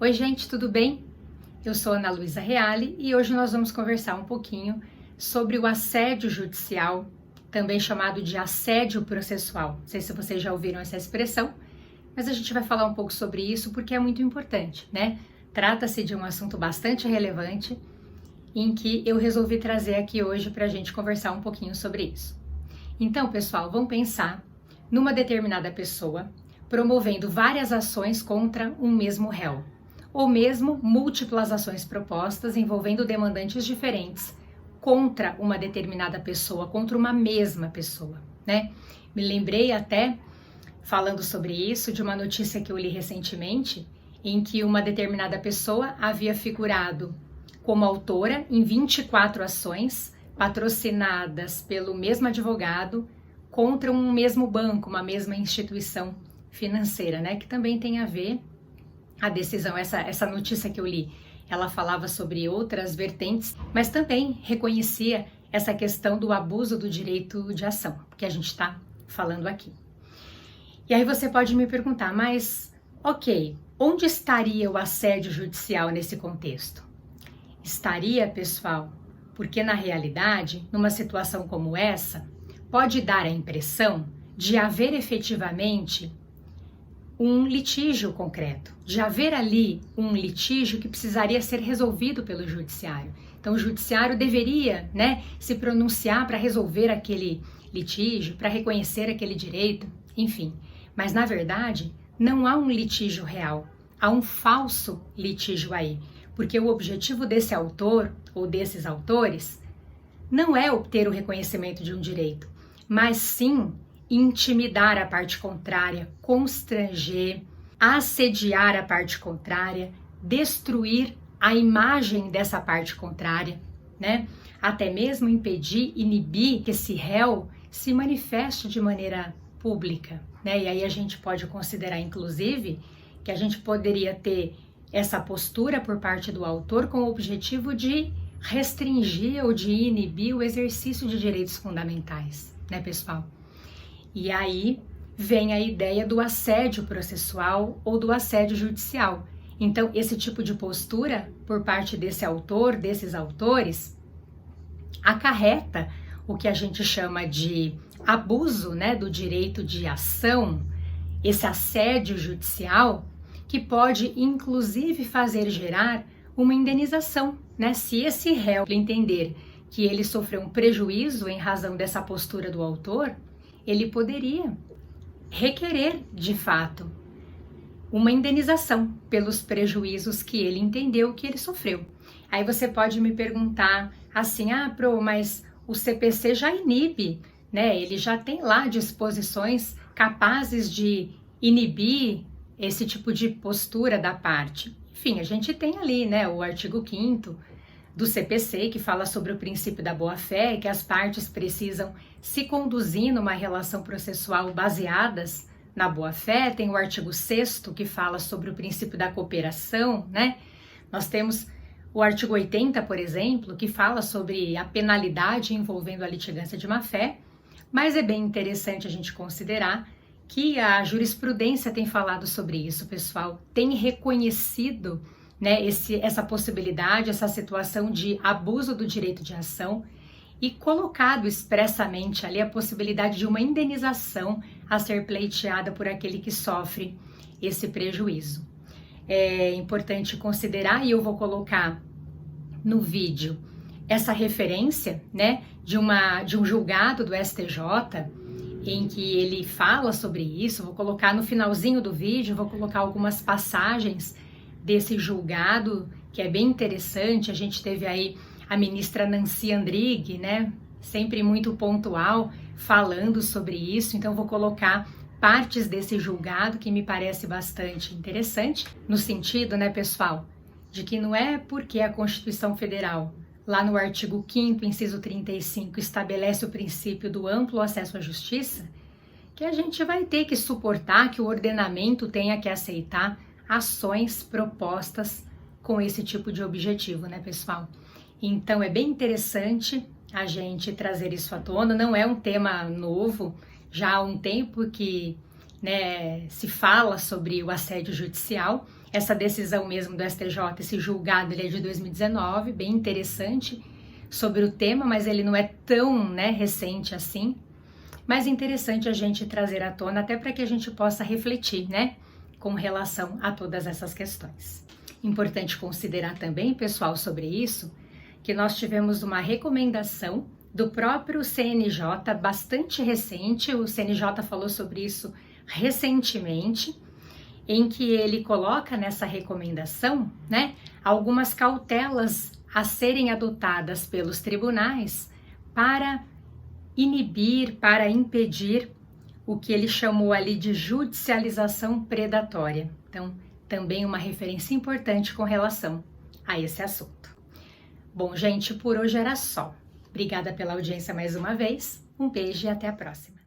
Oi gente, tudo bem? Eu sou Ana Luísa Reale e hoje nós vamos conversar um pouquinho sobre o assédio judicial, também chamado de assédio processual. Não sei se vocês já ouviram essa expressão, mas a gente vai falar um pouco sobre isso porque é muito importante, né? Trata-se de um assunto bastante relevante em que eu resolvi trazer aqui hoje para a gente conversar um pouquinho sobre isso. Então, pessoal, vamos pensar numa determinada pessoa promovendo várias ações contra um mesmo réu, ou mesmo múltiplas ações propostas envolvendo demandantes diferentes contra uma determinada pessoa, contra uma mesma pessoa, né? Me lembrei até, falando sobre isso, de uma notícia que eu li recentemente, em que uma determinada pessoa havia figurado como autora em 24 ações patrocinadas pelo mesmo advogado contra um mesmo banco, uma mesma instituição financeira, né? Que também tem a ver a decisão, essa notícia que eu li, ela falava sobre outras vertentes, mas também reconhecia essa questão do abuso do direito de ação, que a gente está falando aqui. E aí você pode me perguntar, mas ok, onde estaria o assédio judicial nesse contexto? Estaria, pessoal, porque na realidade, numa situação como essa, pode dar a impressão de haver efetivamente um litígio concreto, de haver ali um litígio que precisaria ser resolvido pelo judiciário. Então o judiciário deveria, né, se pronunciar para resolver aquele litígio, para reconhecer aquele direito, enfim. Mas na verdade não há um litígio real, há um falso litígio aí, porque o objetivo desse autor ou desses autores não é obter o reconhecimento de um direito, mas sim intimidar a parte contrária, constranger, assediar a parte contrária, destruir a imagem dessa parte contrária, né? Até mesmo impedir, inibir que esse réu se manifeste de maneira pública, né? E aí a gente pode considerar, inclusive, que a gente poderia ter essa postura por parte do autor com o objetivo de restringir ou de inibir o exercício de direitos fundamentais, né, pessoal? E aí vem a ideia do assédio processual ou do assédio judicial. Então, esse tipo de postura por parte desse autor, desses autores, acarreta o que a gente chama de abuso, né, do direito de ação, esse assédio judicial, que pode inclusive fazer gerar uma indenização, né? Se esse réu entender que ele sofreu um prejuízo em razão dessa postura do autor, ele poderia requerer, de fato, uma indenização pelos prejuízos que ele entendeu que ele sofreu. Aí você pode me perguntar assim, mas o CPC já inibe, né? Ele já tem lá disposições capazes de inibir esse tipo de postura da parte. Enfim, a gente tem ali, né, o artigo 5º do CPC, que fala sobre o princípio da boa-fé, que as partes precisam se conduzir numa relação processual baseadas na boa-fé. Tem o artigo 6º, que fala sobre o princípio da cooperação, né? Nós temos o artigo 80, por exemplo, que fala sobre a penalidade envolvendo a litigância de má-fé, mas é bem interessante a gente considerar que a jurisprudência tem falado sobre isso, pessoal, tem reconhecido, né, essa possibilidade, essa situação de abuso do direito de ação e colocado expressamente ali a possibilidade de uma indenização a ser pleiteada por aquele que sofre esse prejuízo. É importante considerar, e eu vou colocar no vídeo essa referência, né, de um julgado do STJ, em que ele fala sobre isso. Vou colocar no finalzinho do vídeo, vou colocar algumas passagens desse julgado, que é bem interessante. A gente teve aí a ministra Nancy Andrighi, né, sempre muito pontual, falando sobre isso. Então vou colocar partes desse julgado que me parece bastante interessante, no sentido, né, pessoal, de que não é porque a Constituição Federal, lá no artigo 5º, inciso 35, estabelece o princípio do amplo acesso à justiça, que a gente vai ter que suportar que o ordenamento tenha que aceitar ações propostas com esse tipo de objetivo, né, pessoal? Então é bem interessante a gente trazer isso à tona. Não é um tema novo, já há um tempo que, né, se fala sobre o assédio judicial. essa decisão mesmo do STJ, esse julgado, ele é de 2019, bem interessante sobre o tema, mas ele não é tão, né, recente assim. Mas interessante a gente trazer à tona, até para que a gente possa refletir, né, com relação a todas essas questões. Importante considerar também, pessoal, sobre isso, que nós tivemos uma recomendação do próprio CNJ, bastante recente, o CNJ falou sobre isso recentemente, em que ele coloca nessa recomendação, né, algumas cautelas a serem adotadas pelos tribunais para inibir, para impedir o que ele chamou ali de judicialização predatória. Então, também uma referência importante com relação a esse assunto. Bom, gente, por hoje era só. Obrigada pela audiência mais uma vez. Um beijo e até a próxima.